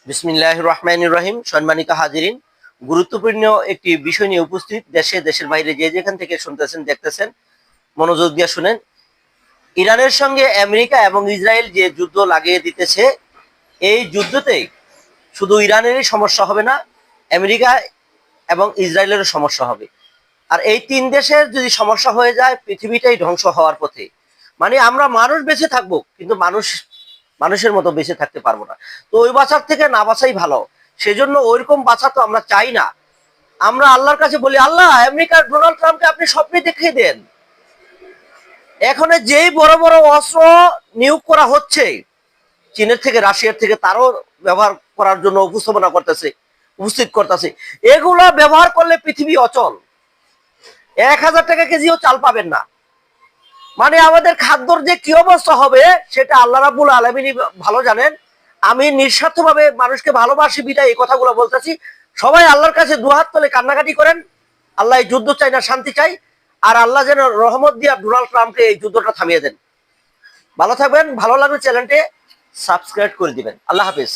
বিসমিল্লাহির রহমানির রহিম। সম্মানিত হাজিরিন, গুরুত্বপূর্ণ একটি বিষয় নিয়ে উপস্থিত। দেশে দেশের বাইরে যে যেখান থেকে শুনতেছেন দেখতেছেন, মনোযোগ দিয়ে শুনেন। ইরানের সঙ্গে আমেরিকা এবং ইসরায়েল যে যুদ্ধ লাগিয়ে দিতেছে, এই যুদ্ধতে শুধু ইরানেরই সমস্যা হবে না, আমেরিকা এবং ইসরায়েলেরও সমস্যা হবে। আর এই তিন দেশের যদি সমস্যা হয়ে যায়, পৃথিবীটাই ধ্বংস হওয়ার পথে। মানে আমরা মানুষ বেঁচে থাকবো, কিন্তু মানুষের মতো বেঁচে থাকতে পারবো না। তো ওই বাঁচার থেকে না বাঁচাই ভালো। সেজন্য ওইরকম বাঁচা তো আমরা চাই না। আমরা আল্লাহর কাছে বলি, আল্লাহ, আমেরিকার ডোনাল্ড ট্রাম্পকে আপনি স্বপ্নে দেখিয়ে দেন। এখন যেই বড় বড় অস্ত্র নিয়োগ করা হচ্ছে চীনের থেকে, রাশিয়ার থেকে, তারও ব্যবহার করার জন্য উপস্থিত করতেছে। এগুলো ব্যবহার করলে পৃথিবী অচল। 1000 টাকা কেজিও চাল পাবেন না। মানে আমাদের খাদ্যর যে কি অবস্থা হবে সেটা আল্লাহ রাব্বুল আলামিনই ভালো জানেন। আমি নিঃস্বার্থভাবে মানুষকে ভালোবাসি বিদায় এই কথাগুলো বলতেছি। সবাই আল্লাহর কাছে দুহাত তুলে কান্নাকাটি করেন। আল্লাহ এই যুদ্ধ চাই না, শান্তি চাই। আর আল্লাহ যেন রহমত দিয়া ডোনাল্ড ট্রাম্পকে এই যুদ্ধটা থামিয়ে দেন। ভালো থাকবেন। ভালো লাগলে চ্যানেলটি সাবস্ক্রাইব করে দিবেন। আল্লাহ হাফিজ।